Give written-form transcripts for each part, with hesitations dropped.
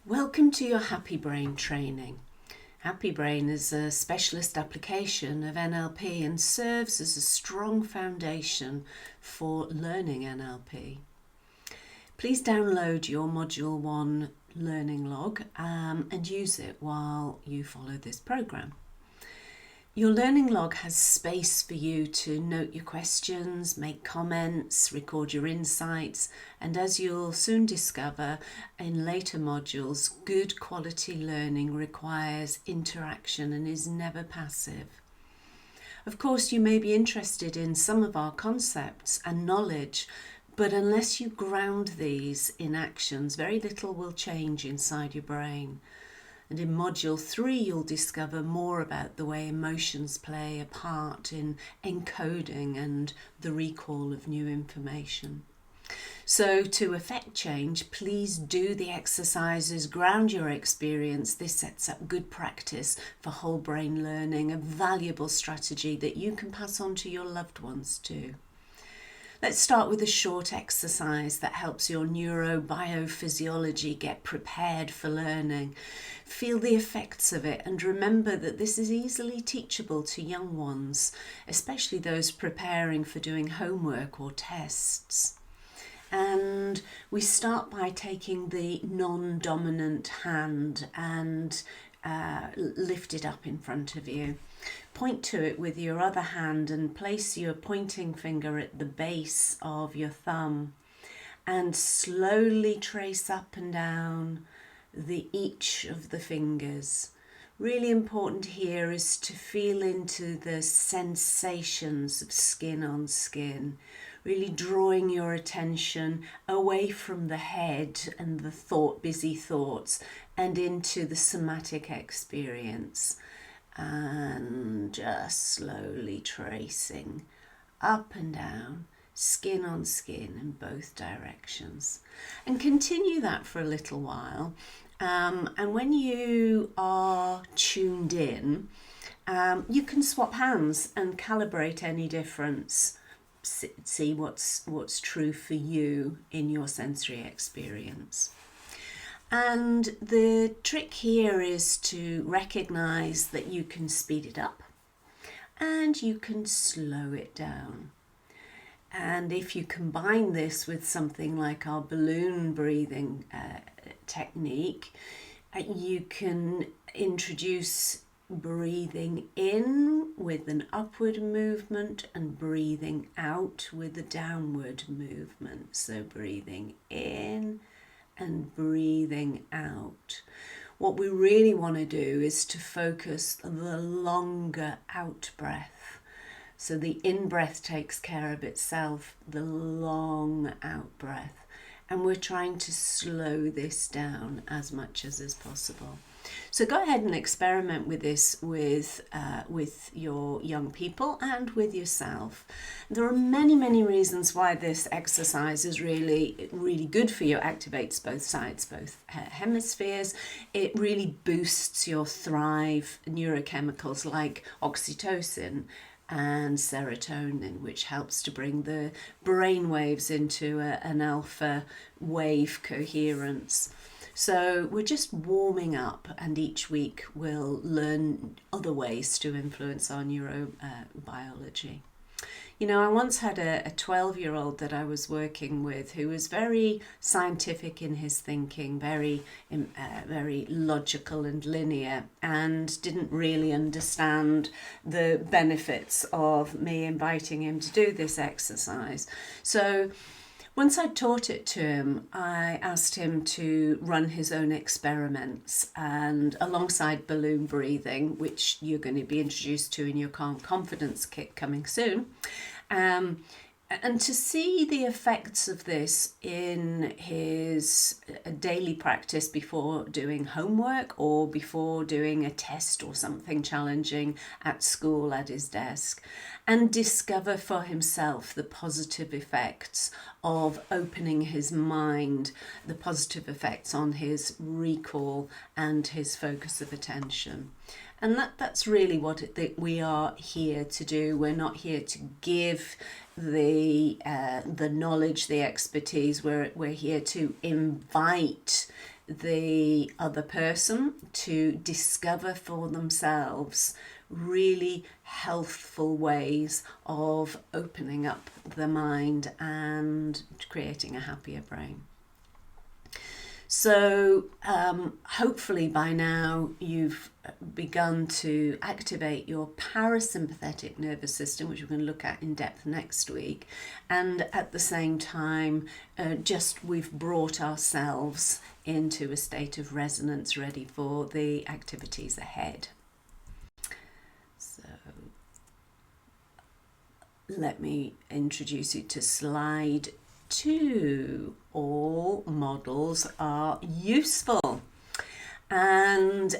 Welcome to your Happy Brain training. Happy Brain is a specialist application of NLP and serves as a strong foundation for learning NLP. Please download your Module 1 learning log and use it while you follow this program. Your learning log has space for you to note your questions, make comments, record your insights, and as you'll soon discover in later modules, good quality learning requires interaction and is never passive. Of course, you may be interested in some of our concepts and knowledge, but unless you ground these in actions, very little will change inside your brain. And in Module 3, you'll discover more about the way emotions play a part in encoding and the recall of new information. So to effect change, please do the exercises, ground your experience. This sets up good practice for whole brain learning, a valuable strategy that you can pass on to your loved ones too. Let's start with a short exercise that helps your neurobiophysiology get prepared for learning. Feel the effects of it and remember that this is easily teachable to young ones, especially those preparing for doing homework or tests. And we start by taking the non-dominant hand and lift it up in front of you. Point to it with your other hand and place your pointing finger at the base of your thumb and slowly trace up and down each of the fingers. Really important here is to feel into the sensations of skin on skin, really drawing your attention away from the head and the busy thoughts and into the somatic experience. And just slowly tracing up and down, skin on skin in both directions. And continue that for a little while. And when you are tuned in, you can swap hands and calibrate any difference. See what's true for you in your sensory experience. And the trick here is to recognize that you can speed it up and you can slow it down. And if you combine this with something like our balloon breathing technique, you can introduce breathing in with an upward movement and breathing out with a downward movement. So breathing in and breathing out. What we really want to do is to focus the longer out breath. So the in breath takes care of itself, the long out breath. And we're trying to slow this down as much as is possible. So go ahead and experiment with this with your young people and with yourself. There are many reasons why this exercise is really good for you. It activates both sides, both hemispheres. It really boosts your thrive neurochemicals like oxytocin and serotonin, which helps to bring the brain waves into an alpha wave coherence. So we're just warming up, and each week we'll learn other ways to influence our neurobiology. You know, I once had a 12-year-old that I was working with who was very scientific in his thinking, very logical and linear, and didn't really understand the benefits of me inviting him to do this exercise. So once I taught it to him, I asked him to run his own experiments, and alongside balloon breathing, which you're going to be introduced to in your Calm Confidence kit coming soon, and to see the effects of this in his daily practice before doing homework or before doing a test or something challenging at school at his desk, and discover for himself the positive effects of opening his mind, the positive effects on his recall and his focus of attention. And that's really what we are here to do. We're not here to give the knowledge, the expertise. We're here to invite the other person to discover for themselves really healthful ways of opening up the mind and creating a happier brain. So hopefully by now you've begun to activate your parasympathetic nervous system, which we're going to look at in depth next week, and at the same time we've brought ourselves into a state of resonance ready for the activities ahead. So let me introduce you to slide 2. All models are useful. And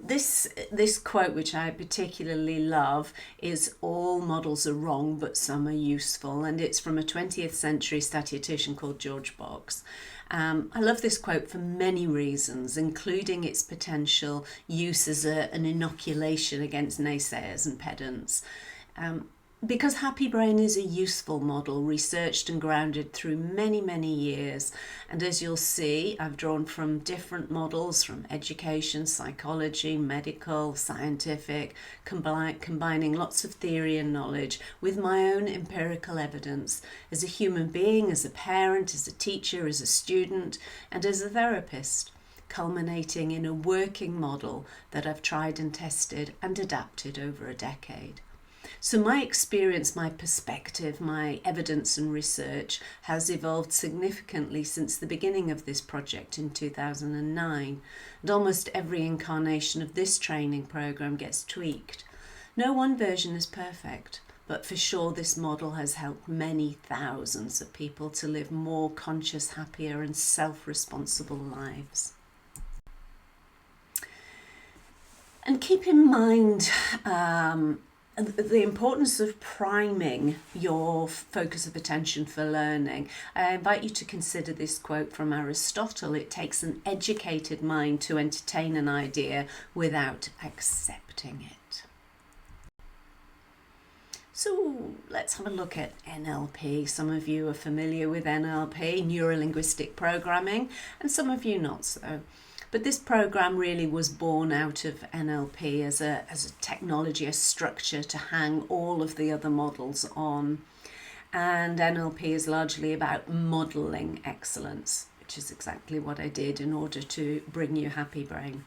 this quote, which I particularly love, is all models are wrong, but some are useful. And it's from a 20th century statistician called George Box. I love this quote for many reasons, including its potential use as an inoculation against naysayers and pedants. Because Happy Brain is a useful model, researched and grounded through many, many years. And as you'll see, I've drawn from different models from education, psychology, medical, scientific, combining lots of theory and knowledge with my own empirical evidence as a human being, as a parent, as a teacher, as a student, and as a therapist, culminating in a working model that I've tried and tested and adapted over a decade. So my experience, my perspective, my evidence and research has evolved significantly since the beginning of this project in 2009, and almost every incarnation of this training program gets tweaked. No one version is perfect, but for sure this model has helped many thousands of people to live more conscious, happier and self-responsible lives. And keep in mind the importance of priming your focus of attention for learning. I invite you to consider this quote from Aristotle. It takes an educated mind to entertain an idea without accepting it. So let's have a look at NLP. Some of you are familiar with NLP, neuro-linguistic programming, and some of you not so. But this program really was born out of NLP as a technology, a structure to hang all of the other models on. And NLP is largely about modelling excellence, which is exactly what I did in order to bring you Happy Brain.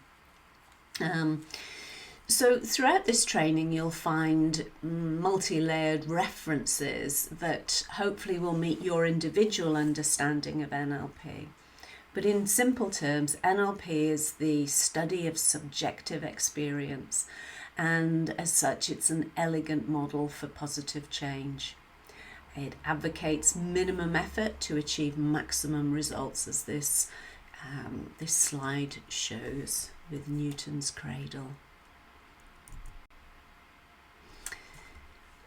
So throughout this training, you'll find multi-layered references that hopefully will meet your individual understanding of NLP. But in simple terms, NLP is the study of subjective experience, and as such, it's an elegant model for positive change. It advocates minimum effort to achieve maximum results, as this slide shows with Newton's cradle.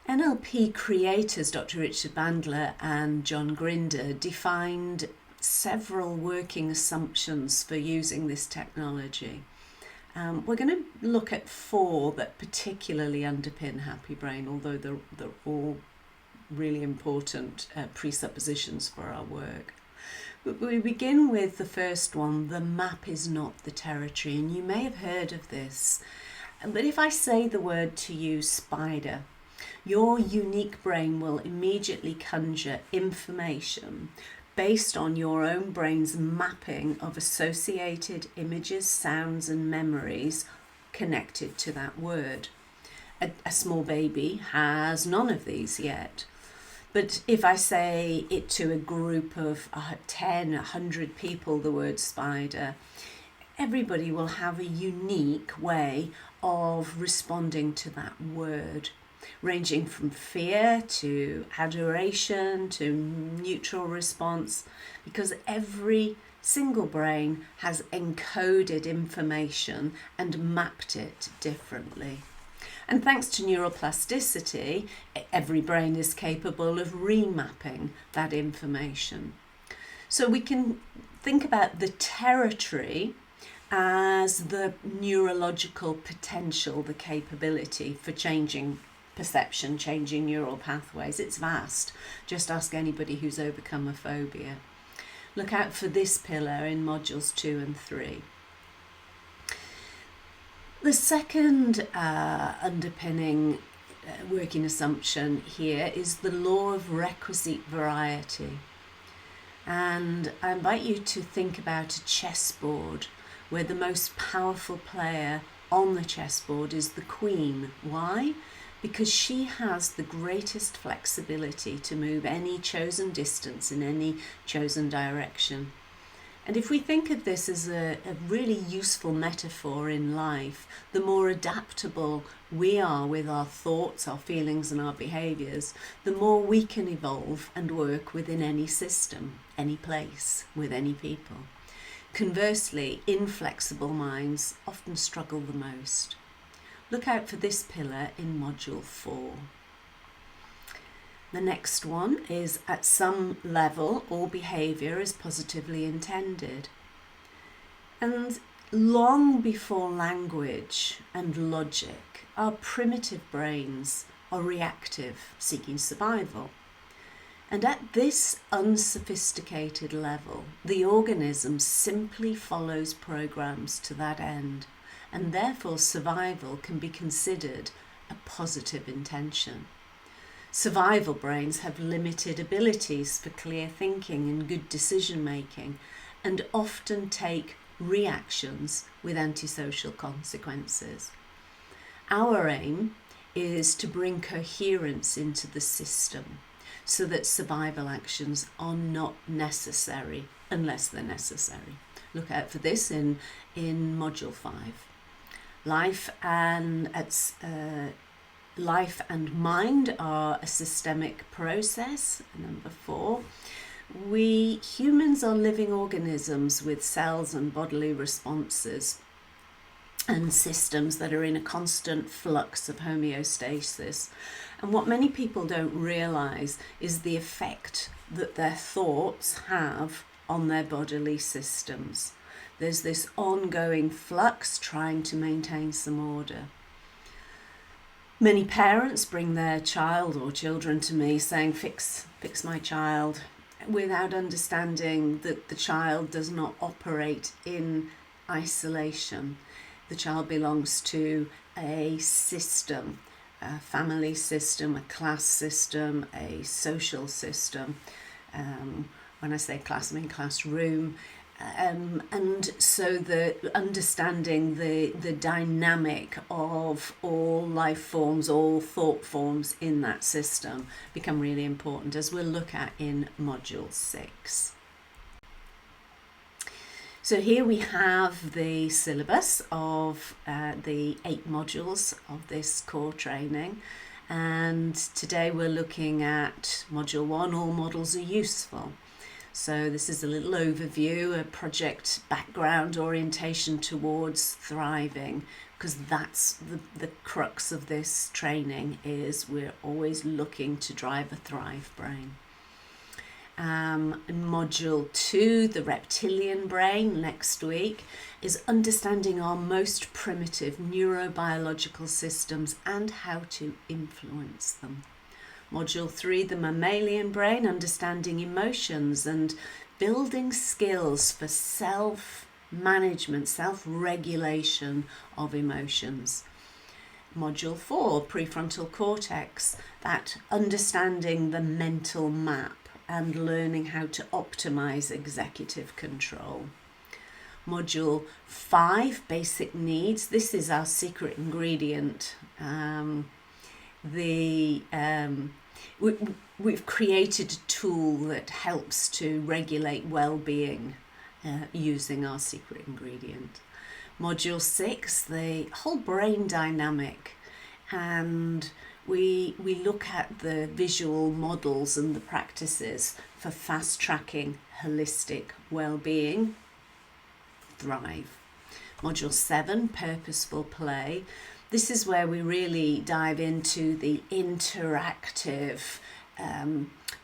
NLP creators Dr. Richard Bandler and John Grinder defined several working assumptions for using this technology. We're going to look at 4 that particularly underpin Happy Brain, although they're all really important presuppositions for our work. But we begin with the first one: the map is not the territory. And you may have heard of this, but if I say the word to you, spider, your unique brain will immediately conjure information based on your own brain's mapping of associated images, sounds and memories connected to that word. A small baby has none of these yet. But if I say it to a group of 10, 100 people, the word spider, everybody will have a unique way of responding to that word, ranging from fear to adoration to neutral response, because every single brain has encoded information and mapped it differently. And thanks to neuroplasticity, every brain is capable of remapping that information. So we can think about the territory as the neurological potential, the capability for changing perception, changing neural pathways. It's vast. Just ask anybody who's overcome a phobia. Look out for this pillar in modules 2 and 3. The second underpinning working assumption here is the law of requisite variety. And I invite you to think about a chessboard where the most powerful player on the chessboard is the queen. Why? Because she has the greatest flexibility to move any chosen distance in any chosen direction. And if we think of this as a really useful metaphor in life, the more adaptable we are with our thoughts, our feelings and our behaviours, the more we can evolve and work within any system, any place, with any people. Conversely, inflexible minds often struggle the most. Look out for this pillar in module 4. The next one is, at some level, all behaviour is positively intended. And long before language and logic, our primitive brains are reactive, seeking survival. And at this unsophisticated level, the organism simply follows programs to that end, and therefore survival can be considered a positive intention. Survival brains have limited abilities for clear thinking and good decision making, and often take reactions with antisocial consequences. Our aim is to bring coherence into the system so that survival actions are not necessary unless they're necessary. Look out for this in module 5. Life and mind are a systemic process. Number 4. We humans are living organisms with cells and bodily responses and systems that are in a constant flux of homeostasis. And what many people don't realise is the effect that their thoughts have on their bodily systems. There's this ongoing flux trying to maintain some order. Many parents bring their child or children to me saying, fix my child, without understanding that the child does not operate in isolation. The child belongs to a system, a family system, a class system, a social system. When I say class, I mean classroom. And so the understanding the dynamic of all life forms, all thought forms in that system become really important, as we'll look at in module 6. So here we have the syllabus of the 8 modules of this core training, and today we're looking at module 1, all models are useful. So this is a little overview, a project background orientation towards thriving, because that's the crux of this training, is we're always looking to drive a thrive brain. In module 2, the reptilian brain, next week, is understanding our most primitive neurobiological systems and how to influence them. Module 3, the mammalian brain, understanding emotions and building skills for self-management, self-regulation of emotions. Module 4, prefrontal cortex, that understanding the mental map and learning how to optimize executive control. Module 5, basic needs. This is our secret ingredient. We've created a tool that helps to regulate well-being using our secret ingredient. Module 6, the whole brain dynamic, and we look at the visual models and the practices for fast-tracking holistic well-being, thrive. Module 7, purposeful play. This is where we really dive into the interactive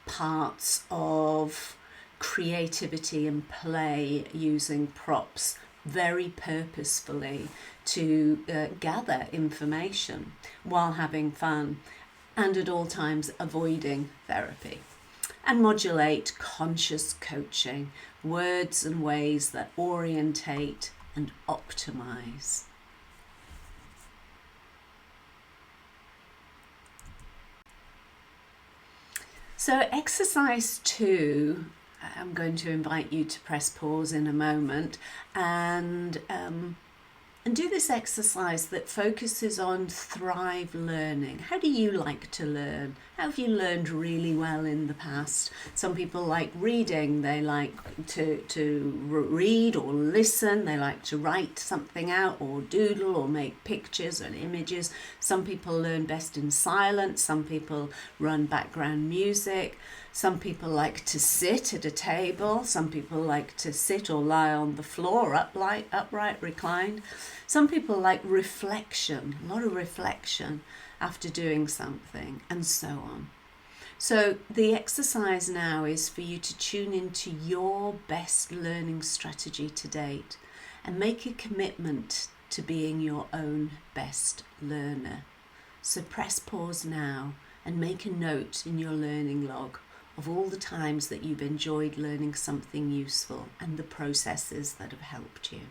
parts of creativity and play, using props very purposefully to gather information while having fun, and at all times avoiding therapy. And modulate conscious coaching, words and ways that orientate and optimize. So exercise 2, I'm going to invite you to press pause in a moment and do this exercise that focuses on thrive learning. How do you like to learn? How have you learned really well in the past? Some people like reading. They like to read or listen. They like to write something out or doodle or make pictures and images. Some people learn best in silence. Some people run background music. Some people like to sit at a table. Some people like to sit or lie on the floor, upright, reclined. Some people like reflection, a lot of reflection after doing something, and so on. So the exercise now is for you to tune into your best learning strategy to date and make a commitment to being your own best learner. So press pause now and make a note in your learning log of all the times that you've enjoyed learning something useful and the processes that have helped you.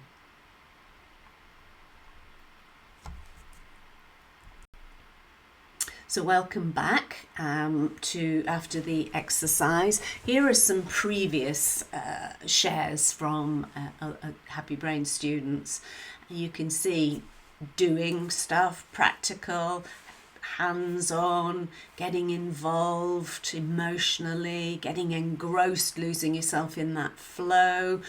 So welcome back to after the exercise. Here are some previous shares from Happy Brain students. You can see doing stuff, practical, hands-on, getting involved emotionally, getting engrossed, losing yourself in that flow,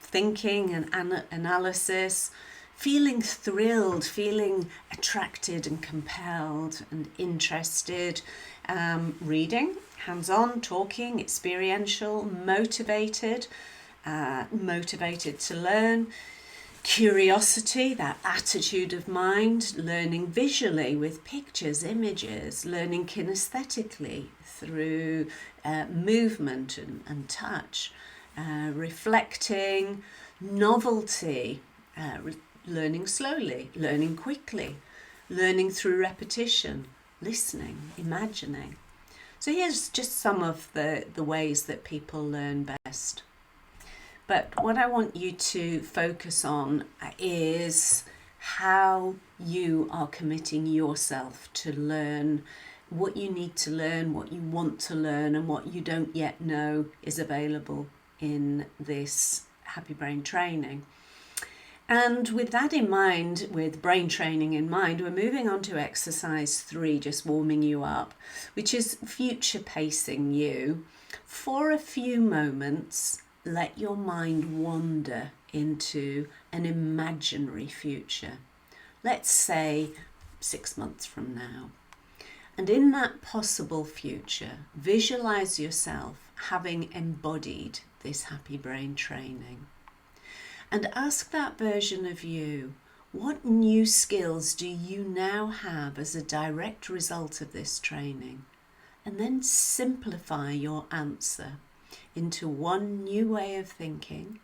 thinking and analysis, feeling thrilled, feeling attracted and compelled and interested, reading, hands-on, talking, experiential, motivated to learn, curiosity, that attitude of mind, learning visually with pictures, images, learning kinesthetically through movement and touch, reflecting, novelty, learning slowly, learning quickly, learning through repetition, listening, imagining. So here's just some of the ways that people learn best. But what I want you to focus on is how you are committing yourself to learn what you need to learn, what you want to learn, and what you don't yet know is available in this Happy Brain training. And with that in mind, with brain training in mind, we're moving on to exercise 3, just warming you up, which is future pacing you. For a few moments, let your mind wander into an imaginary future. Let's say 6 months from now. And in that possible future, visualize yourself having embodied this Happy Brain training. And ask that version of you, what new skills do you now have as a direct result of this training? And then simplify your answer into one new way of thinking,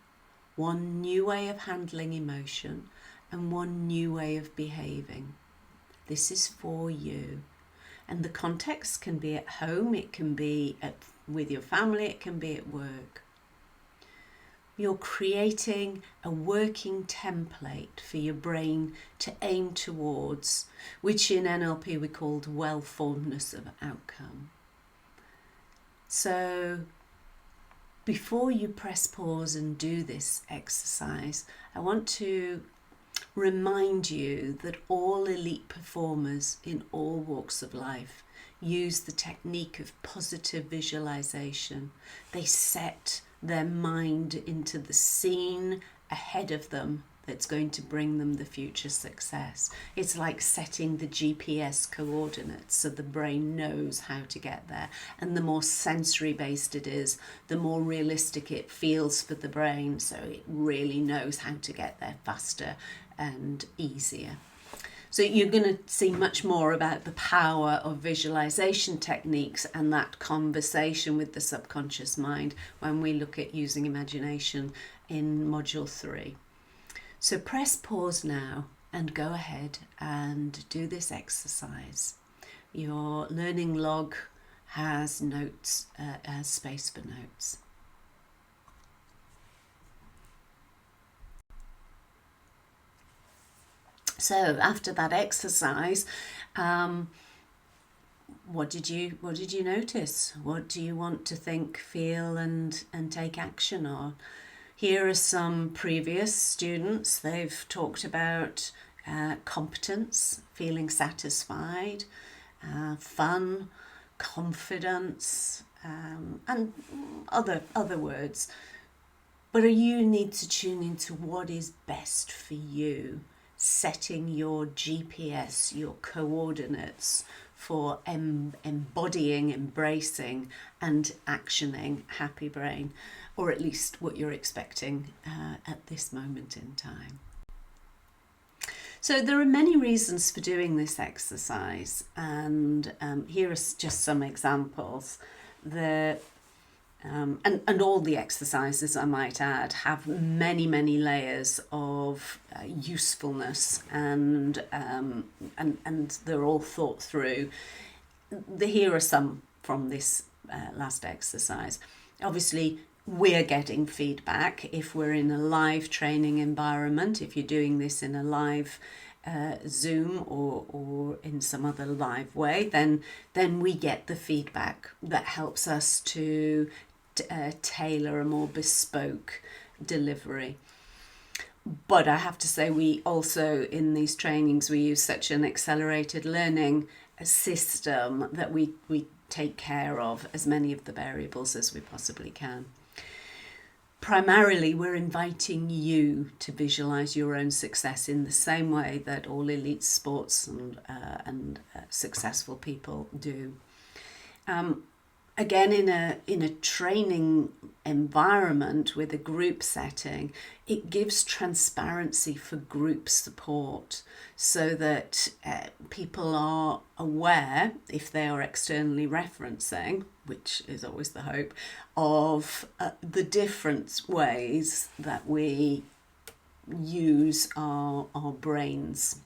one new way of handling emotion, and one new way of behaving. This is for you. And the context can be at home, it can be with your family, it can be at work. You're creating a working template for your brain to aim towards, which in NLP we called well-formedness of outcome. So before you press pause and do this exercise, I want to remind you that all elite performers in all walks of life use the technique of positive visualization. They set their mind into the scene ahead of them that's going to bring them the future success. It's like setting the GPS coordinates so the brain knows how to get there. And the more sensory based it is, the more realistic it feels for the brain, so it really knows how to get there faster and easier. So you're going to see much more about the power of visualization techniques and that conversation with the subconscious mind when we look at using imagination in Module 3. So press pause now and go ahead and do this exercise. Your learning log has notes, has space for notes. So after that exercise, what did you notice? What do you want to think, feel, and take action on? Here are some previous students. They've talked about competence, feeling satisfied, fun, confidence, and other words. But you need to tune into what is best for you, setting your GPS, your coordinates for embodying, embracing and actioning Happy Brain, or at least what you're expecting at this moment in time. So there are many reasons for doing this exercise, and here are just some examples. And all the exercises, I might add, have many layers of usefulness, and they're all thought through. Here are some from this last exercise. Obviously, we're getting feedback if we're in a live training environment. If you're doing this in a live Zoom or in some other live way, then we get the feedback that helps us to tailor a more bespoke delivery. But I have to say, we also, in these trainings, we use such an accelerated learning system that we take care of as many of the variables as we possibly can. Primarily, we're inviting you to visualize your own success in the same way that all elite sports and successful people do. Again, in a training environment with a group setting, it gives transparency for group support so that people are aware, if they are externally referencing, which is always the hope, of the different ways that we use our brains.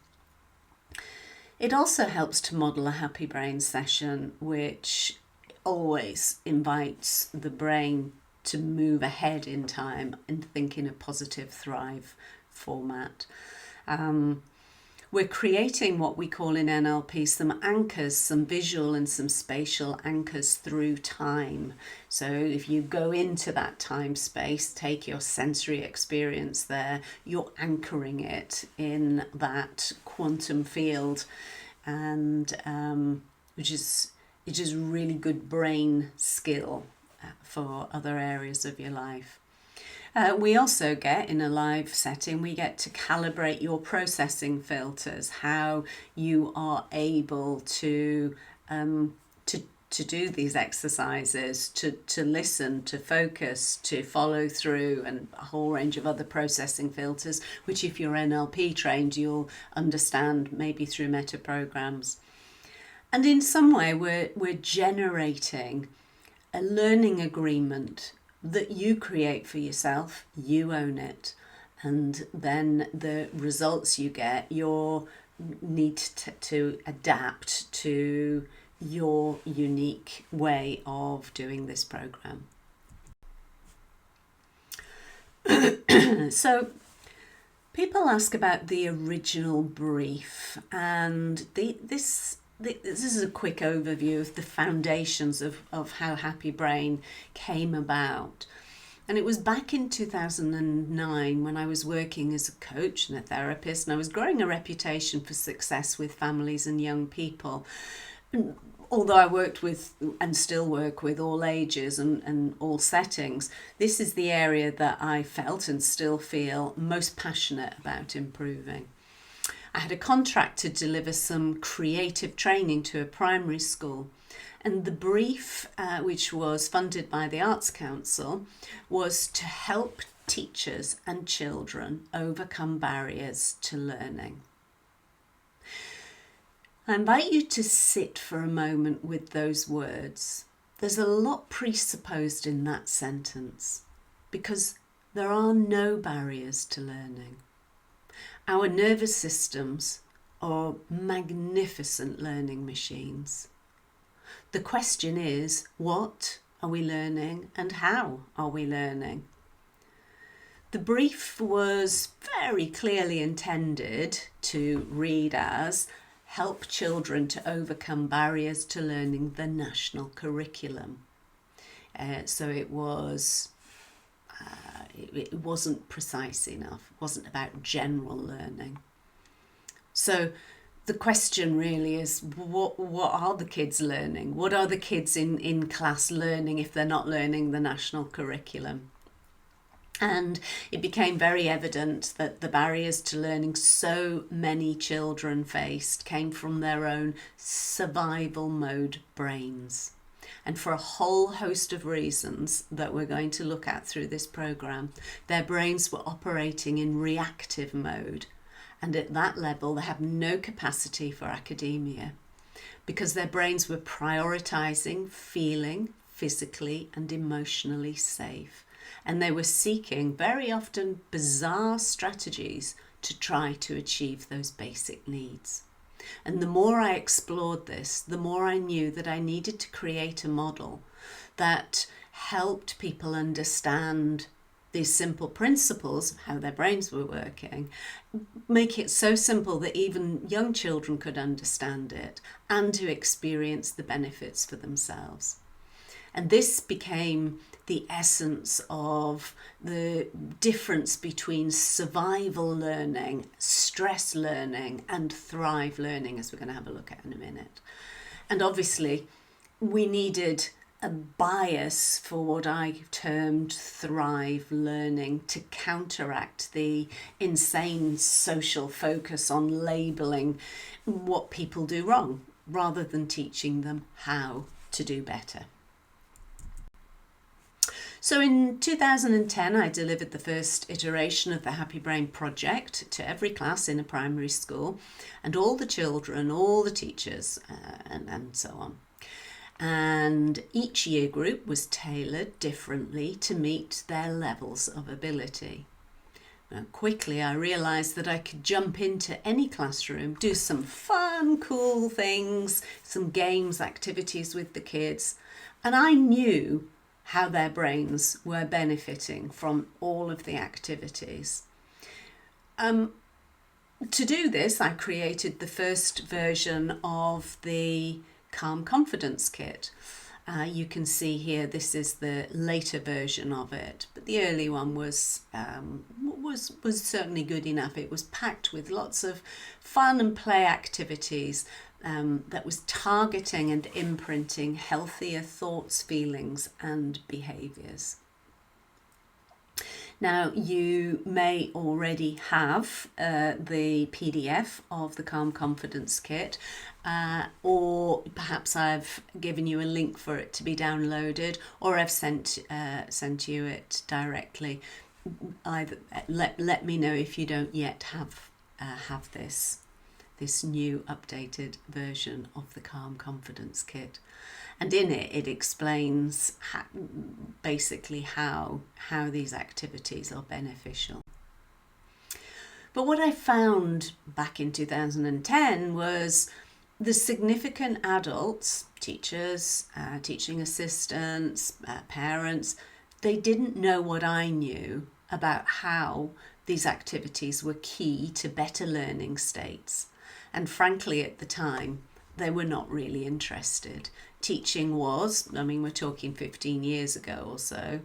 It also helps to model a Happy Brain session, which always invites the brain to move ahead in time and think in a positive thrive format. We're creating what we call in NLP some anchors, some visual and some spatial anchors through time. So if you go into that time space, take your sensory experience there, you're anchoring it in that quantum field, and which is really good brain skill for other areas of your life. We also get, in a live setting, we get to calibrate your processing filters, how you are able to do these exercises, to listen, to focus, to follow through, and a whole range of other processing filters, which if you're NLP trained, you'll understand maybe through meta programs. And in some way, we're generating a learning agreement that you create for yourself, you own it, and then the results you get, you'll need to adapt to your unique way of doing this program. So people ask about the original brief, and this is a quick overview of the foundations of how Happy Brain came about. And it was back in 2009 when I was working as a coach and a therapist, and I was growing a reputation for success with families and young people. And although I worked with and still work with all ages and all settings, this is the area that I felt and still feel most passionate about improving. I had a contract to deliver some creative training to a primary school, and the brief, which was funded by the Arts Council, was to help teachers and children overcome barriers to learning. I invite you to sit for a moment with those words. There's a lot presupposed in that sentence, because there are no barriers to learning. Our nervous systems are magnificent learning machines. The question is, what are we learning and how are we learning? The brief was very clearly intended to read as help children to overcome barriers to learning the national curriculum. So it was, it wasn't precise enough. It wasn't about general learning. So the question really is, what are the kids learning? What are the kids in class learning if they're not learning the national curriculum? And it became very evident that the barriers to learning so many children faced came from their own survival mode brains. And for a whole host of reasons that we're going to look at through this programme, their brains were operating in reactive mode. And at that level, they have no capacity for academia because their brains were prioritising feeling physically and emotionally safe. And they were seeking very often bizarre strategies to try to achieve those basic needs. And the more I explored this, the more I knew that I needed to create a model that helped people understand these simple principles of how their brains were working, make it so simple that even young children could understand it and to experience the benefits for themselves. And this became the essence of the difference between survival learning, stress learning, and thrive learning, as we're going to have a look at in a minute. And obviously, we needed a bias for what I termed thrive learning to counteract the insane social focus on labelling what people do wrong, rather than teaching them how to do better. So in 2010, I delivered the first iteration of the Happy Brain project to every class in a primary school, and all the children, all the teachers, and so on. And each year group was tailored differently to meet their levels of ability. Now, quickly I realised that I could jump into any classroom, do some fun, cool things, some games, activities with the kids, and I knew how their brains were benefiting from all of the activities. To do this, I created the first version of the Calm Confidence Kit. You can see here, this is the later version of it, but the early one was certainly good enough. It was packed with lots of fun and play activities that was targeting and imprinting healthier thoughts, feelings, and behaviours. Now, you may already have the PDF of the Calm Confidence Kit, or perhaps I've given you a link for it to be downloaded, or I've sent you it directly. Either let me know if you don't yet have this new updated version of the Calm Confidence Kit. And in it explains basically how these activities are beneficial. But what I found back in 2010 was the significant adults, teachers, teaching assistants, parents, they didn't know what I knew about how these activities were key to better learning states. And frankly, at the time, they were not really interested. Teaching was, we're talking 15 years ago or so,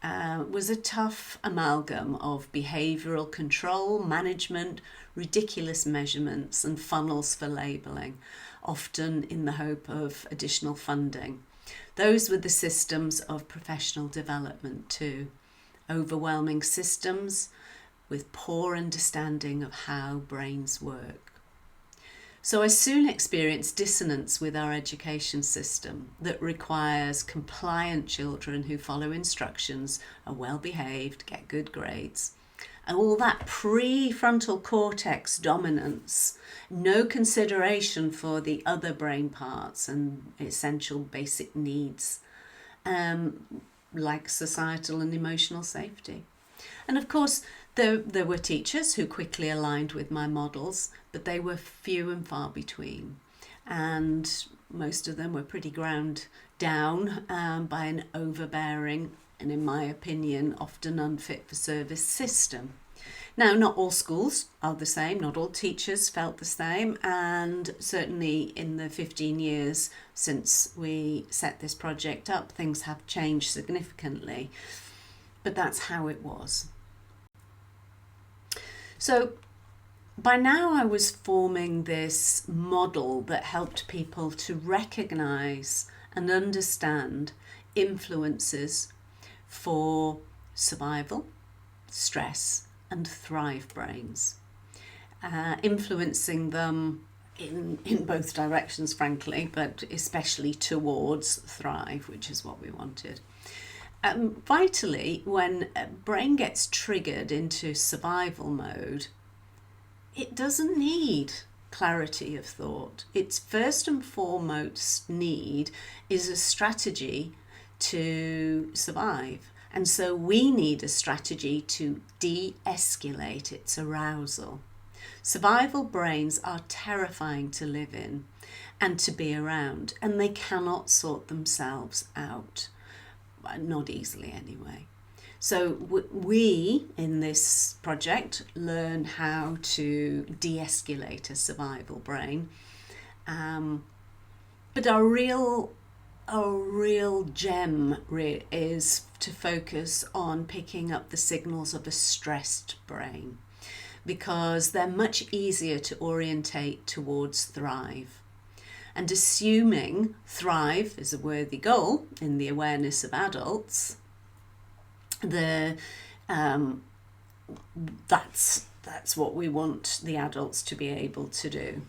was a tough amalgam of behavioural control, management, ridiculous measurements and funnels for labelling, often in the hope of additional funding. Those were the systems of professional development too. Overwhelming systems with poor understanding of how brains work. So I soon experienced dissonance with our education system that requires compliant children who follow instructions, are well behaved, get good grades. And all that prefrontal cortex dominance, no consideration for the other brain parts and essential basic needs, like societal and emotional safety. And of course, there were teachers who quickly aligned with my models, but they were few and far between. And most of them were pretty ground down by an overbearing and, in my opinion, often unfit for service system. Now, not all schools are the same, not all teachers felt the same, and certainly in the 15 years since we set this project up, things have changed significantly, but that's how it was. So by now I was forming this model that helped people to recognise and understand influences for survival, stress, and thrive brains, influencing them in both directions, frankly, but especially towards thrive, which is what we wanted. Vitally, when a brain gets triggered into survival mode, it doesn't need clarity of thought. Its first and foremost need is a strategy to survive. And so we need a strategy to de-escalate its arousal. Survival brains are terrifying to live in and to be around, and they cannot sort themselves out. Not easily anyway. So we, in this project, learn how to de-escalate a survival brain. But our real gem is to focus on picking up the signals of a stressed brain, because they're much easier to orientate towards thrive. And assuming thrive is a worthy goal in the awareness of adults, that's what we want the adults to be able to do.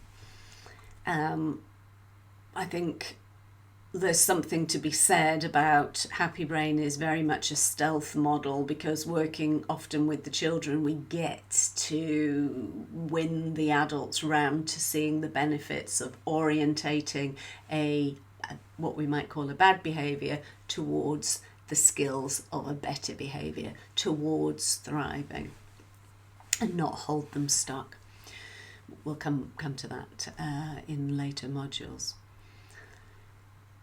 I think there's something to be said about Happy Brain is very much a stealth model, because working often with the children, we get to win the adults round to seeing the benefits of orientating what we might call a bad behaviour towards the skills of a better behaviour, towards thriving, and not hold them stuck. We'll come to that in later modules.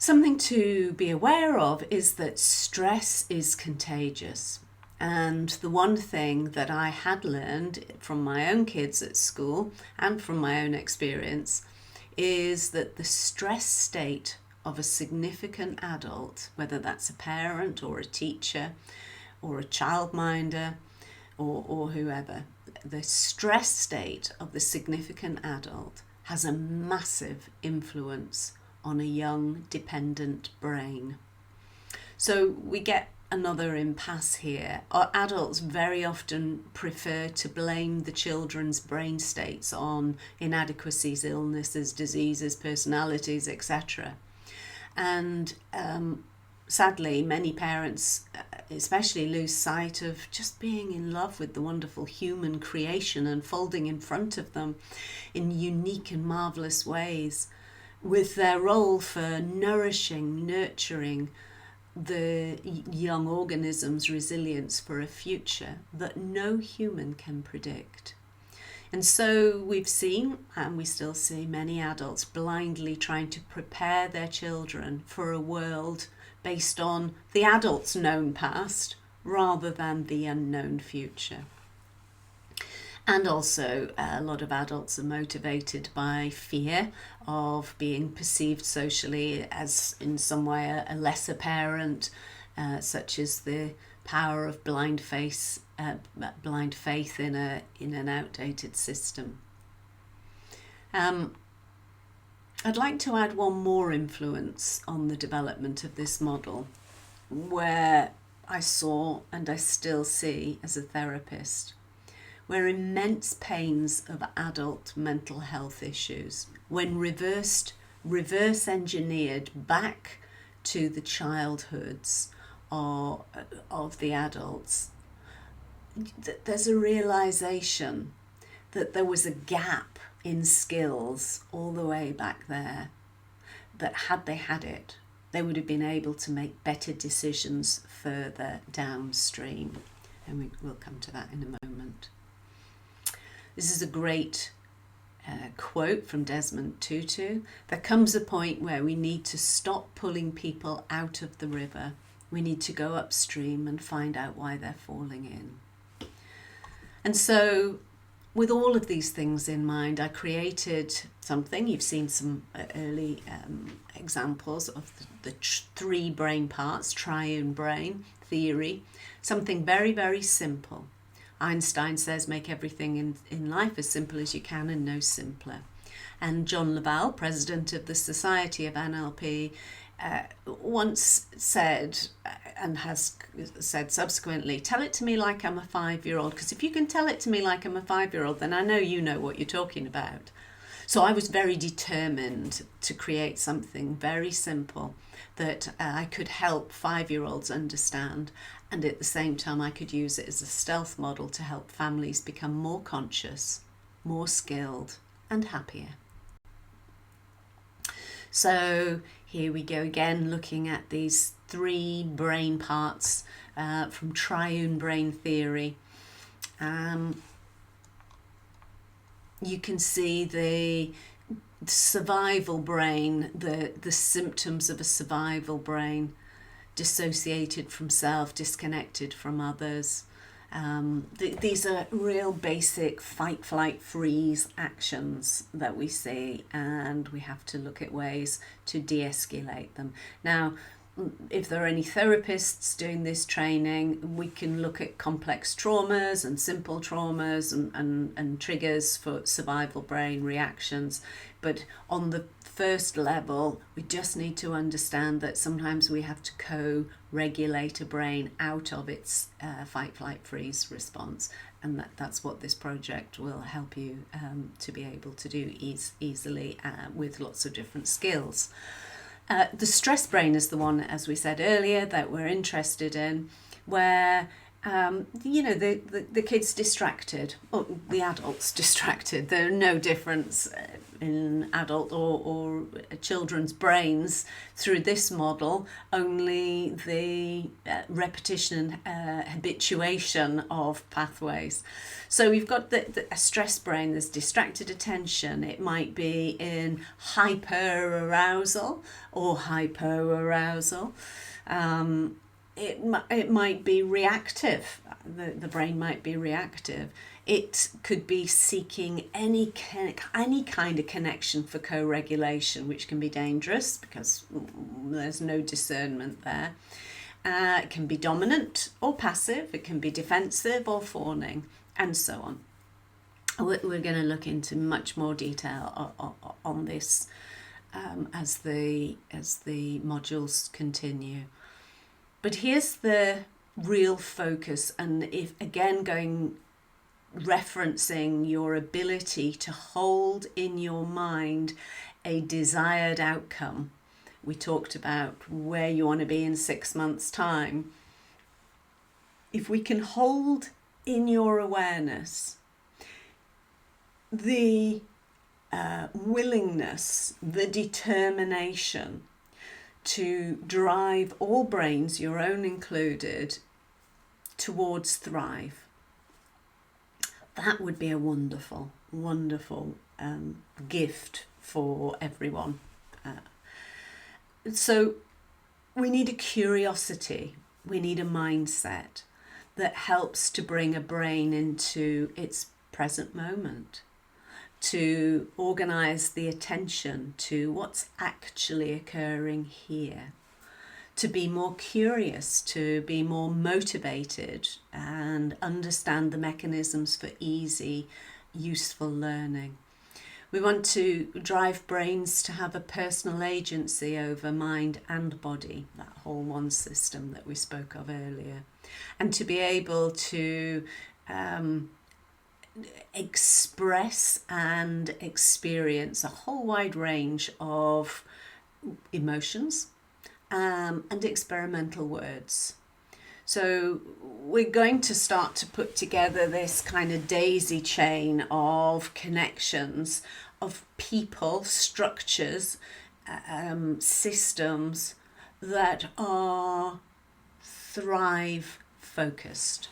Something to be aware of is that stress is contagious. And the one thing that I had learned from my own kids at school and from my own experience is that the stress state of a significant adult, whether that's a parent or a teacher or a childminder or whoever, the stress state of the significant adult has a massive influence on a young dependent brain. So we get another impasse here. Our adults very often prefer to blame the children's brain states on inadequacies, illnesses, diseases, personalities, etc. And sadly, many parents especially lose sight of just being in love with the wonderful human creation unfolding in front of them in unique and marvellous ways, with their role for nourishing, nurturing the young organism's resilience for a future that no human can predict. And so we've seen, and we still see, many adults blindly trying to prepare their children for a world based on the adult's known past rather than the unknown future. And also a lot of adults are motivated by fear of being perceived socially as in some way a lesser parent, such as the power of blind faith in an outdated system. I'd like to add one more influence on the development of this model, where I saw and I still see as a therapist, where immense pains of adult mental health issues, when reverse engineered back to the childhoods of the adults, there's a realization that there was a gap in skills all the way back there, that had they had it, they would have been able to make better decisions further downstream. And we'll come to that in a moment. This is a great quote from Desmond Tutu: there comes a point where we need to stop pulling people out of the river. We need to go upstream and find out why they're falling in. And so, with all of these things in mind, I created something. You've seen some early examples of the three brain parts, triune brain theory, something very, very simple. Einstein says make everything in life as simple as you can and no simpler. And John Laval, president of the Society of NLP, once said, and has said subsequently, tell it to me like I'm a 5-year-old, because if you can tell it to me like I'm a 5-year-old, then I know you know what you're talking about. So I was very determined to create something very simple that I could help 5-year-olds understand, and at the same time I could use it as a stealth model to help families become more conscious, more skilled and happier. So here we go again, looking at these three brain parts from triune brain theory. You can see the survival brain, the symptoms of a survival brain: dissociated from self, disconnected from others. These are real basic fight, flight, freeze actions that we see, and we have to look at ways to de-escalate them. Now, if there are any therapists doing this training, we can look at complex traumas and simple traumas and triggers for survival brain reactions. But on the first level, we just need to understand that sometimes we have to co-regulate a brain out of its fight, flight, freeze response. And that's what this project will help you to be able to do easily with lots of different skills. The stress brain is the one, as we said earlier, that we're interested in, where the kid's distracted, or the adult's distracted. There's no difference in adult or children's brains through this model, only the repetition and habituation of pathways. So we've got a stress brain. There's distracted attention. It might be in hyper-arousal or hypo-arousal. It might be reactive. The brain might be reactive. It could be seeking any kind of connection for co-regulation, which can be dangerous because there's no discernment there. It can be dominant or passive. It can be defensive or fawning, and so on. We're going to look into much more detail on this as the modules continue. But here's the real focus, and if again referencing your ability to hold in your mind a desired outcome. We talked about where you want to be in 6 months' time. If we can hold in your awareness the willingness, the determination to drive all brains, your own included, towards thrive, that would be a wonderful, wonderful gift for everyone. So we need a curiosity, we need a mindset that helps to bring a brain into its present moment, to organise the attention to what's actually occurring here, to be more curious, to be more motivated and understand the mechanisms for easy, useful learning. We want to drive brains to have a personal agency over mind and body, that whole one system that we spoke of earlier, and to be able to express and experience a whole wide range of emotions and experimental words. So we're going to start to put together this kind of daisy chain of connections of people, structures, systems that are thrive focused.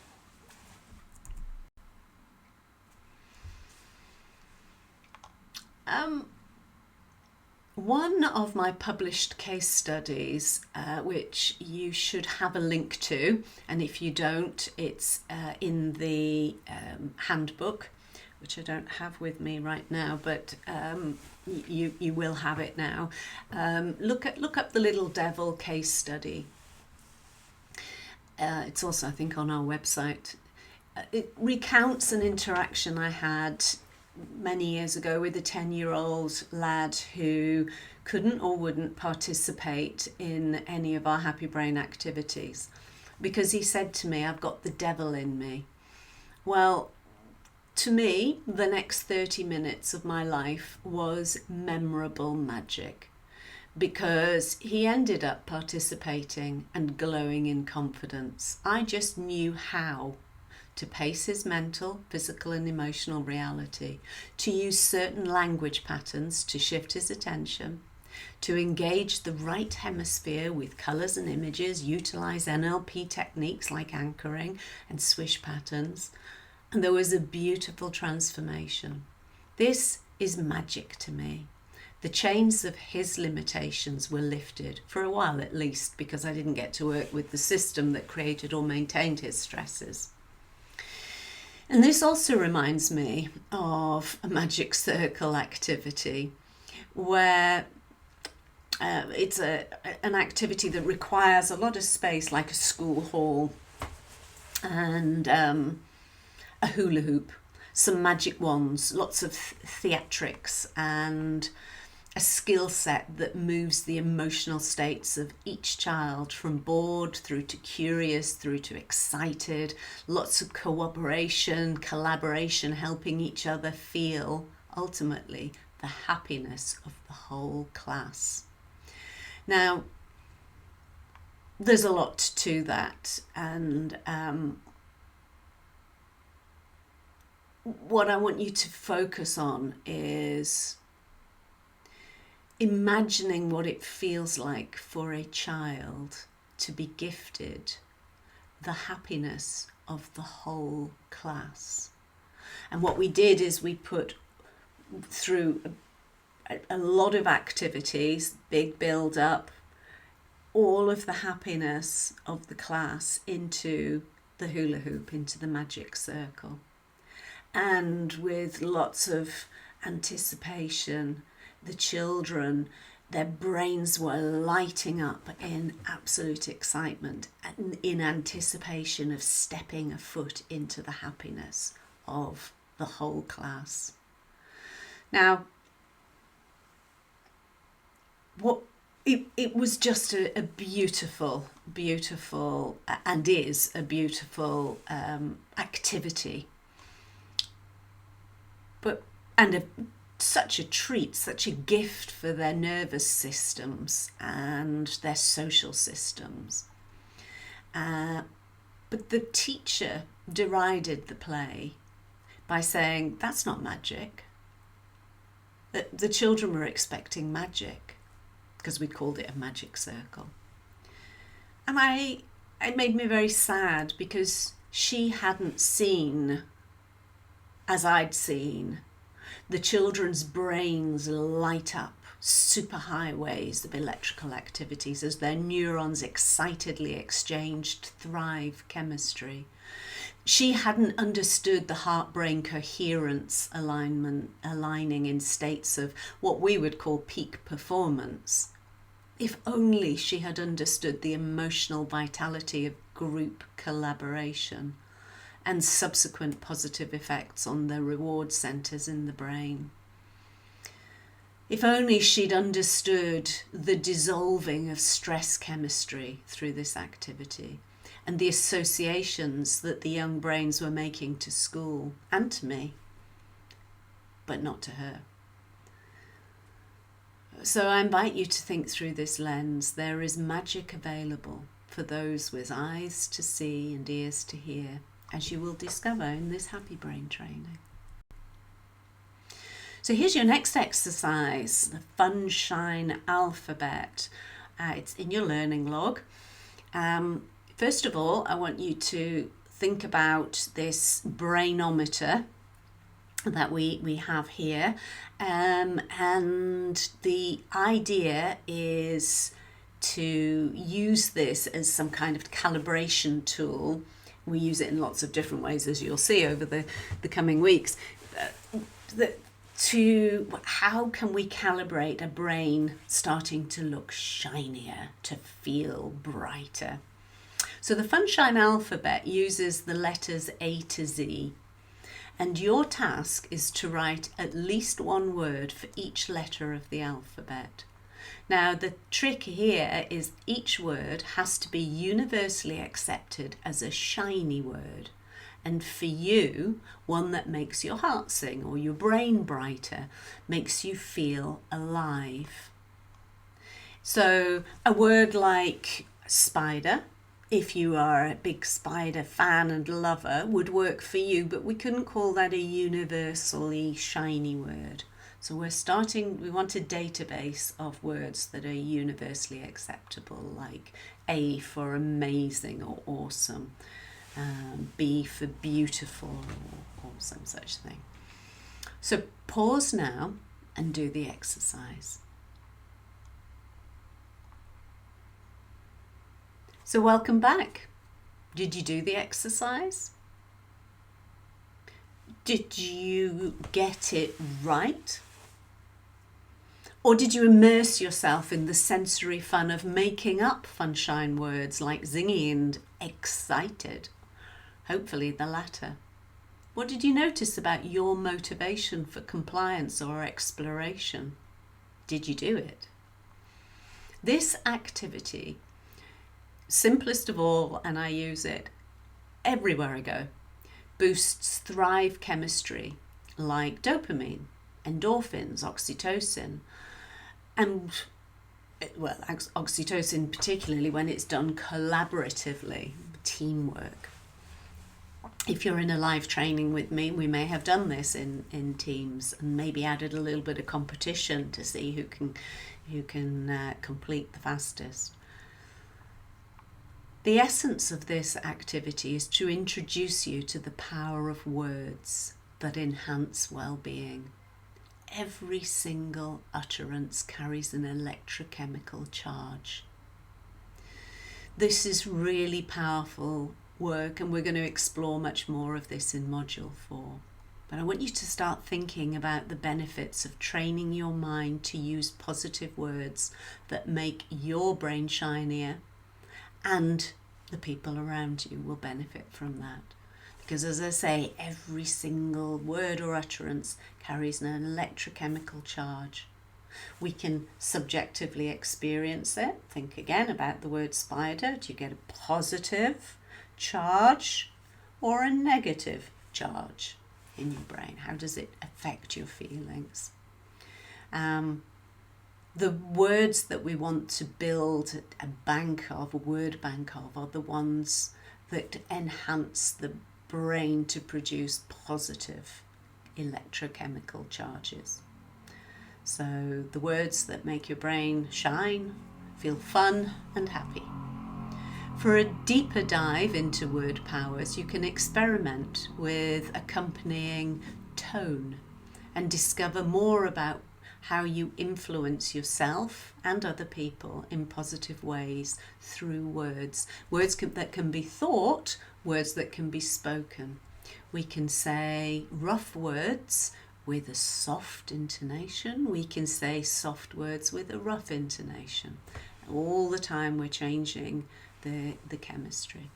One of my published case studies, which you should have a link to, and if you don't, it's in the handbook, which I don't have with me right now, but you will have it now. Look up the Little Devil case study. It's also, I think, on our website. It recounts an interaction I had many years ago with a 10-year-old lad who couldn't or wouldn't participate in any of our Happy Brain activities because he said to me, "I've got the devil in me." Well, to me, the next 30 minutes of my life was memorable magic because he ended up participating and glowing in confidence. I just knew how to pace his mental, physical and emotional reality, to use certain language patterns to shift his attention, to engage the right hemisphere with colours and images, utilise NLP techniques like anchoring and swish patterns, and there was a beautiful transformation. This is magic to me. The chains of his limitations were lifted, for a while at least, because I didn't get to work with the system that created or maintained his stresses. And this also reminds me of a magic circle activity where it's an activity that requires a lot of space, like a school hall and a hula hoop, some magic wands, lots of theatrics and a skill set that moves the emotional states of each child from bored through to curious, through to excited, lots of cooperation, collaboration, helping each other feel, ultimately, the happiness of the whole class. Now, there's a lot to that, and what I want you to focus on is imagining what it feels like for a child to be gifted the happiness of the whole class. And what we did is we put through a lot of activities, big build up, all of the happiness of the class into the hula hoop, into the magic circle. And with lots of anticipation, the children, their brains were lighting up in absolute excitement and in anticipation of stepping a foot into the happiness of the whole class. Now, it was just a beautiful, and is a beautiful activity. Such a treat, such a gift for their nervous systems and their social systems. But the teacher derided the play by saying, "That's not magic." The children were expecting magic because we called it a magic circle. And it made me very sad because she hadn't seen, as I'd seen, the children's brains light up superhighways of electrical activities as their neurons excitedly exchanged thrive chemistry. She hadn't understood the heart-brain coherence aligning in states of what we would call peak performance. If only she had understood the emotional vitality of group collaboration and subsequent positive effects on the reward centres in the brain. If only she'd understood the dissolving of stress chemistry through this activity and the associations that the young brains were making to school and to me, but not to her. So I invite you to think through this lens. There is magic available for those with eyes to see and ears to hear, as you will discover in this Happy Brain training. So here's your next exercise, the Funshine alphabet. It's in your learning log. First of all, I want you to think about this brainometer that we have here, and the idea is to use this as some kind of calibration tool. We use it in lots of different ways, as you'll see over the coming weeks. How can we calibrate a brain starting to look shinier, to feel brighter? So the Funshine alphabet uses the letters A to Z, and your task is to write at least one word for each letter of the alphabet. Now, the trick here is each word has to be universally accepted as a shiny word, and for you, one that makes your heart sing or your brain brighter, makes you feel alive. So a word like spider, if you are a big spider fan and lover, would work for you, but we couldn't call that a universally shiny word. So we want a database of words that are universally acceptable, like A for amazing or awesome, B for beautiful or some such thing. So pause now and do the exercise. So welcome back. Did you do the exercise? Did you get it right? Or did you immerse yourself in the sensory fun of making up Funshine words like zingy and excited? Hopefully the latter. What did you notice about your motivation for compliance or exploration? Did you do it? This activity, simplest of all, and I use it everywhere I go, boosts thrive chemistry like dopamine, endorphins, oxytocin, and oxytocin particularly when it's done collaboratively, teamwork. If you're in a live training with me, we may have done this in teams and maybe added a little bit of competition to see who can complete the fastest. The essence of this activity is to introduce you to the power of words that enhance well-being. Every single utterance carries an electrochemical charge. This is really powerful work, and we're going to explore much more of this in Module 4. But I want you to start thinking about the benefits of training your mind to use positive words that make your brain shinier, and the people around you will benefit from that. Because as I say, every single word or utterance carries an electrochemical charge. We can subjectively experience it. Think again about the word spider. Do you get a positive charge or a negative charge in your brain? How does it affect your feelings? The words that we want to build a word bank of, are the ones that enhance the brain to produce positive electrochemical charges. So the words that make your brain shine, feel fun and happy. For a deeper dive into word powers, you can experiment with accompanying tone and discover more about how you influence yourself and other people in positive ways through words. Words that can be thought, words that can be spoken. We can say rough words with a soft intonation. We can say soft words with a rough intonation. All the time we're changing the chemistry.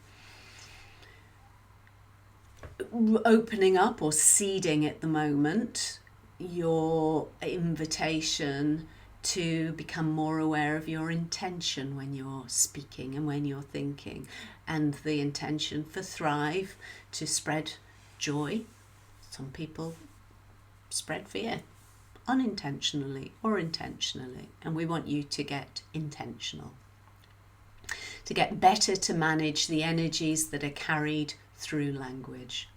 Opening up or seeding at the moment your invitation to become more aware of your intention when you're speaking and when you're thinking, and the intention for Thrive to spread joy. Some people spread fear, unintentionally or intentionally, and we want you to get intentional, to get better to manage the energies that are carried through language.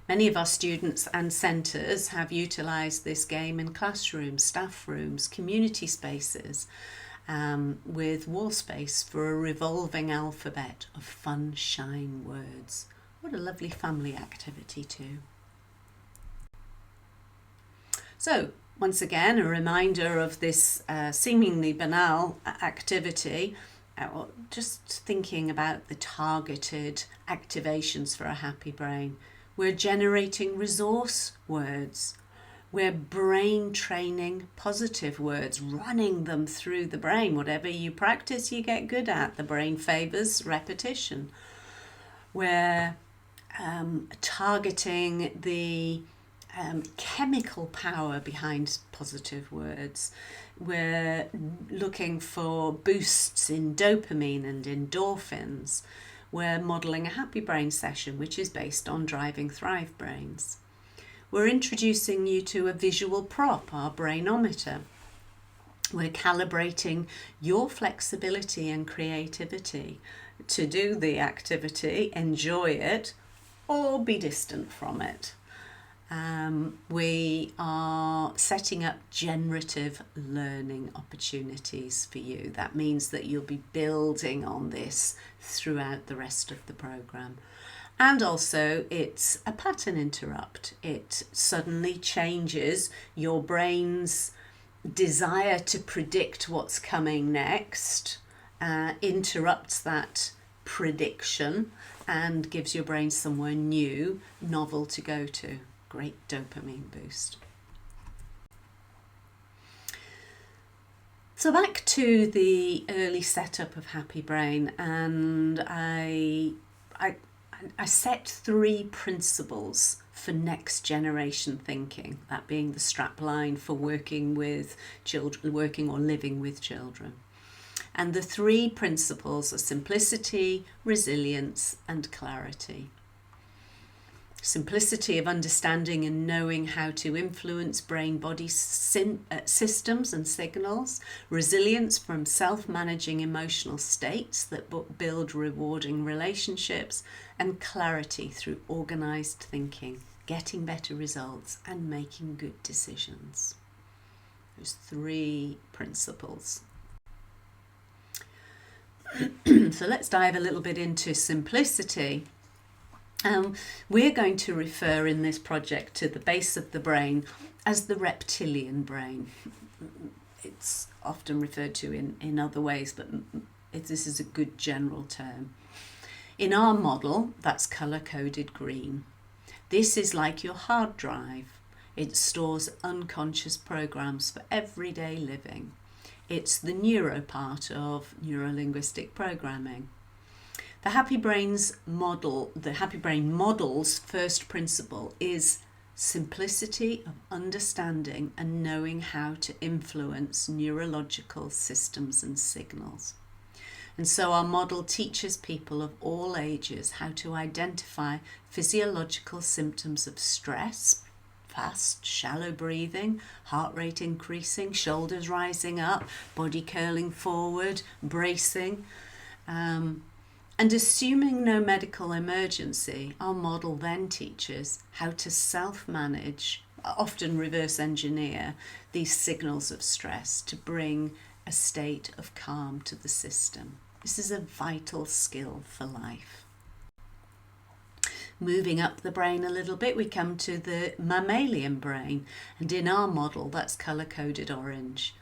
Many of our students and centres have utilised this game in classrooms, staff rooms, community spaces, with wall space for a revolving alphabet of Funshine words. What a lovely family activity too. So, once again, a reminder of this seemingly banal activity, just thinking about the targeted activations for a happy brain. We're generating resource words. We're brain training positive words, running them through the brain. Whatever you practice, you get good at. The brain favours repetition. We're targeting the chemical power behind positive words. We're looking for boosts in dopamine and endorphins. We're modelling a happy brain session, which is based on driving Thrive brains. We're introducing you to a visual prop, our brainometer. We're calibrating your flexibility and creativity to do the activity, enjoy it, or be distant from it. We are setting up generative learning opportunities for you. That means that you'll be building on this throughout the rest of the program. And also, it's a pattern interrupt. It suddenly changes your brain's desire to predict what's coming next, interrupts that prediction and gives your brain somewhere new, novel to go to. Great dopamine boost. So back to the early setup of Happy Brain, and I set 3 principles for next generation thinking, that being the strapline for working with children, working or living with children. And the 3 principles are simplicity, resilience, and clarity. Simplicity of understanding and knowing how to influence brain-body systems and signals. Resilience from self-managing emotional states that build rewarding relationships. And clarity through organised thinking, getting better results and making good decisions. Those 3 principles. So let's dive a little bit into simplicity. We're going to refer in this project to the base of the brain as the reptilian brain. It's often referred to in other ways, but this is a good general term. In our model, that's colour-coded green. This is like your hard drive. It stores unconscious programs for everyday living. It's the neuro part of neuro-linguistic programming. The Happy Brain model's first principle is simplicity of understanding and knowing how to influence neurological systems and signals. And so our model teaches people of all ages how to identify physiological symptoms of stress, fast, shallow breathing, heart rate increasing, shoulders rising up, body curling forward, bracing. And assuming no medical emergency, our model then teaches how to self-manage, often reverse engineer, these signals of stress to bring a state of calm to the system. This is a vital skill for life. Moving up the brain a little bit, we come to the mammalian brain, and in our model, that's colour-coded orange.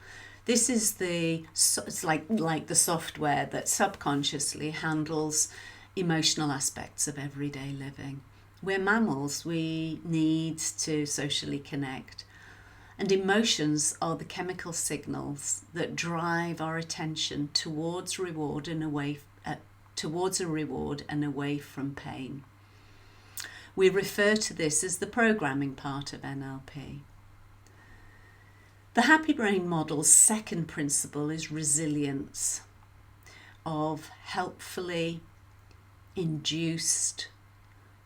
This is it's like the software that subconsciously handles emotional aspects of everyday living. We're mammals, we need to socially connect. And emotions are the chemical signals that drive our attention towards a reward and away from pain. We refer to this as the programming part of NLP. The Happy Brain model's second principle is resilience, of helpfully induced,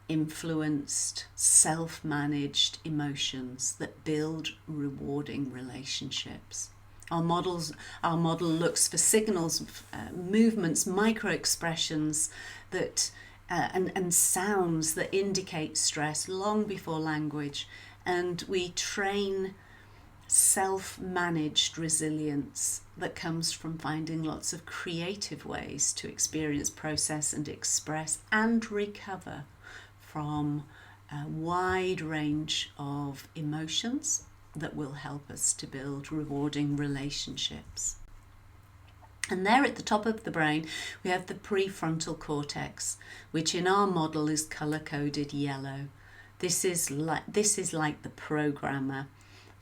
influenced, self-managed emotions that build rewarding relationships. Our model looks for signals, movements, micro-expressions that and sounds that indicate stress long before language, and we train self-managed resilience that comes from finding lots of creative ways to experience, process and express and recover from a wide range of emotions that will help us to build rewarding relationships. And there at the top of the brain, we have the prefrontal cortex, which in our model is colour-coded yellow. This is like the programmer.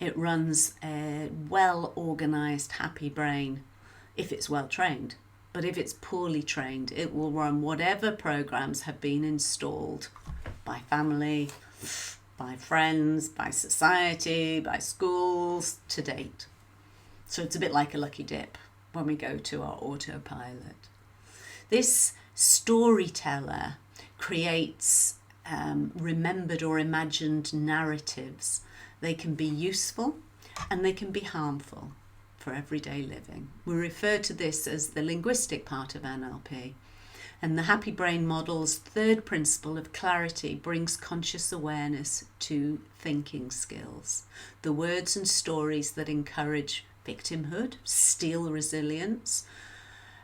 It runs a well-organised, happy brain if it's well trained. But if it's poorly trained, it will run whatever programs have been installed by family, by friends, by society, by schools to date. So it's a bit like a lucky dip when we go to our autopilot. This storyteller creates remembered or imagined narratives. They can be useful and they can be harmful for everyday living. We refer to this as the linguistic part of NLP. And the Happy Brain model's third principle of clarity brings conscious awareness to thinking skills. The words and stories that encourage victimhood, steel resilience,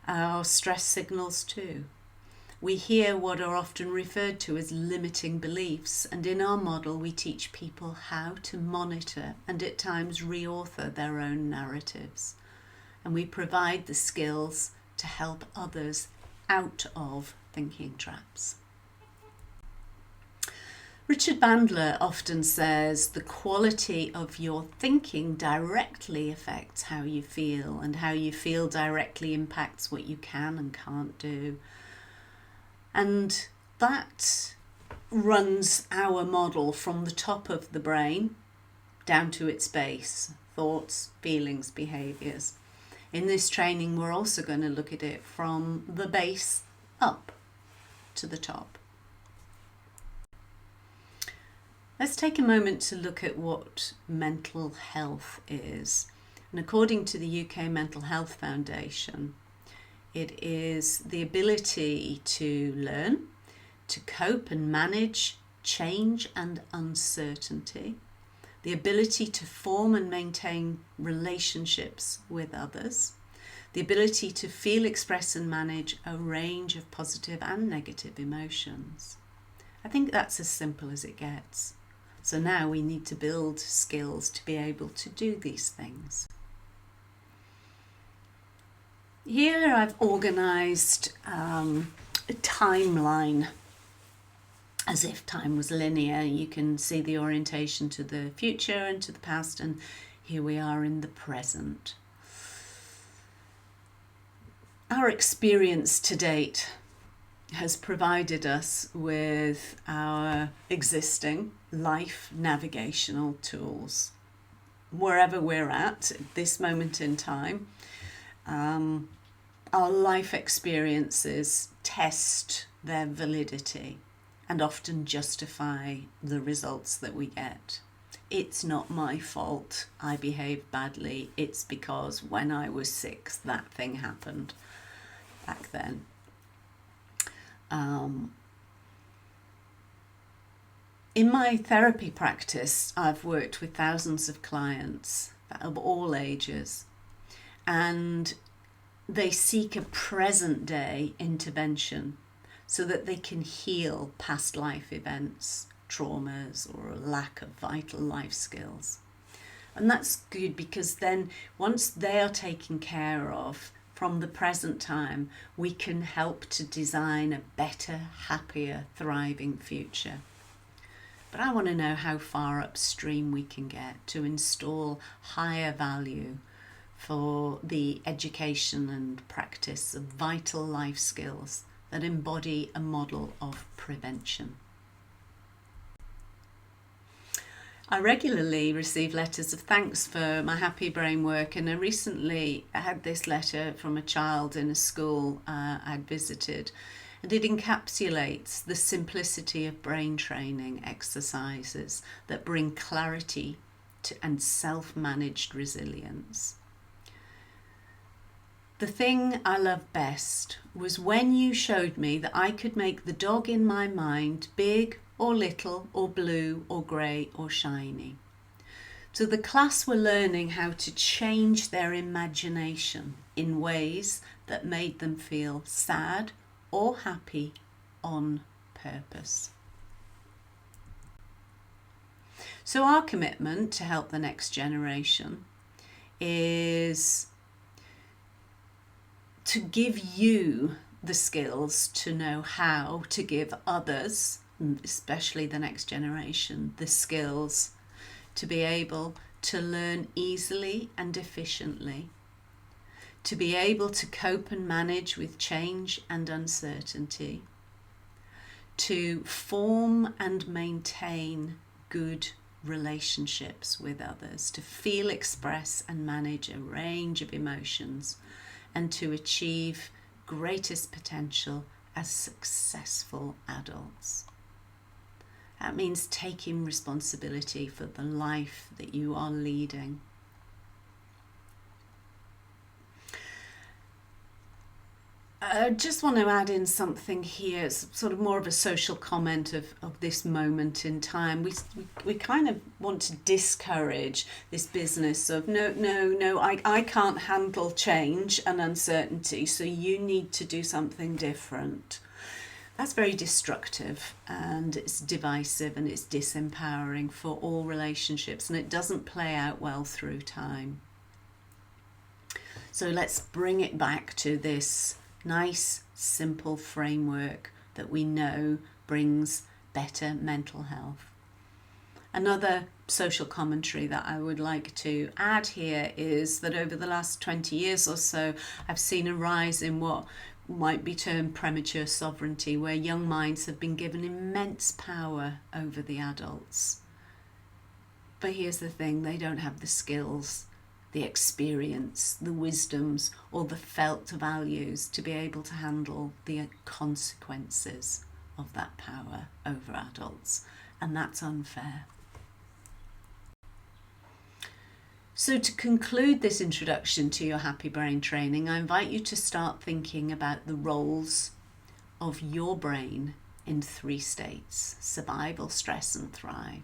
are stress signals too. We hear what are often referred to as limiting beliefs, and in our model we teach people how to monitor and at times reauthor their own narratives. And we provide the skills to help others out of thinking traps. Richard Bandler often says the quality of your thinking directly affects how you feel, and how you feel directly impacts what you can and can't do. And that runs our model from the top of the brain down to its base, thoughts, feelings, behaviours. In this training, we're also going to look at it from the base up to the top. Let's take a moment to look at what mental health is. And according to the UK Mental Health Foundation, it is the ability to learn, to cope and manage change and uncertainty, the ability to form and maintain relationships with others, the ability to feel, express and manage a range of positive and negative emotions. I think that's as simple as it gets. So now we need to build skills to be able to do these things. Here I've organised a timeline as if time was linear. You can see the orientation to the future and to the past, and here we are in the present. Our experience to date has provided us with our existing life navigational tools. Wherever we're at this moment in time, our life experiences test their validity and often justify the results that we get. It's not my fault I behaved badly, it's because when I was 6 that thing happened back then. In my therapy practice, I've worked with thousands of clients of all ages, and they seek a present day intervention so that they can heal past life events, traumas, or a lack of vital life skills. And that's good because then once they are taken care of from the present time, we can help to design a better, happier, thriving future. But I want to know how far upstream we can get to install higher value for the education and practice of vital life skills that embody a model of prevention. I regularly receive letters of thanks for my Happy Brain work, and I recently had this letter from a child in a school I'd visited, and it encapsulates the simplicity of brain training exercises that bring clarity and self-managed resilience. The thing I love best was when you showed me that I could make the dog in my mind big or little or blue or grey or shiny. So the class were learning how to change their imagination in ways that made them feel sad or happy on purpose. So our commitment to help the next generation is to give you the skills to know how to give others, especially the next generation, the skills to be able to learn easily and efficiently, to be able to cope and manage with change and uncertainty, to form and maintain good relationships with others, to feel, express and manage a range of emotions, and to achieve greatest potential as successful adults. That means taking responsibility for the life that you are leading. I just want to add in something here. It's sort of more of a social comment of this moment in time. We kind of want to discourage this business of no, I can't handle change and uncertainty, so you need to do something different. That's very destructive, and it's divisive, and it's disempowering for all relationships, and it doesn't play out well through time. So let's bring it back to this nice, simple framework that we know brings better mental health. Another social commentary that I would like to add here is that over the last 20 years or so, I've seen a rise in what might be termed premature sovereignty, where young minds have been given immense power over the adults. But here's the thing, they don't have the skills, the experience, the wisdoms, or the felt values to be able to handle the consequences of that power over adults, and that's unfair. So to conclude this introduction to your Happy Brain training, I invite you to start thinking about the roles of your brain in 3 states: survival, stress, and thrive.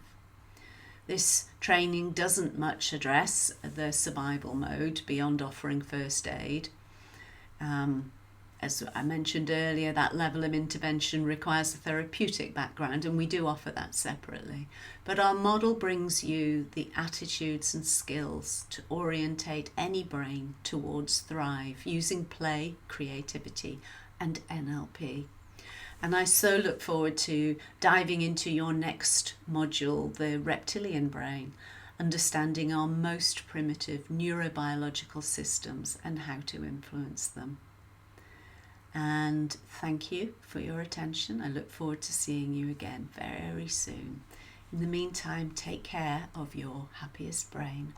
This training doesn't much address the survival mode beyond offering first aid. As I mentioned earlier, that level of intervention requires a therapeutic background, and we do offer that separately. But our model brings you the attitudes and skills to orientate any brain towards thrive using play, creativity, and NLP. And I so look forward to diving into your next module, the reptilian brain, understanding our most primitive neurobiological systems and how to influence them. And thank you for your attention. I look forward to seeing you again very soon. In the meantime, take care of your happiest brain.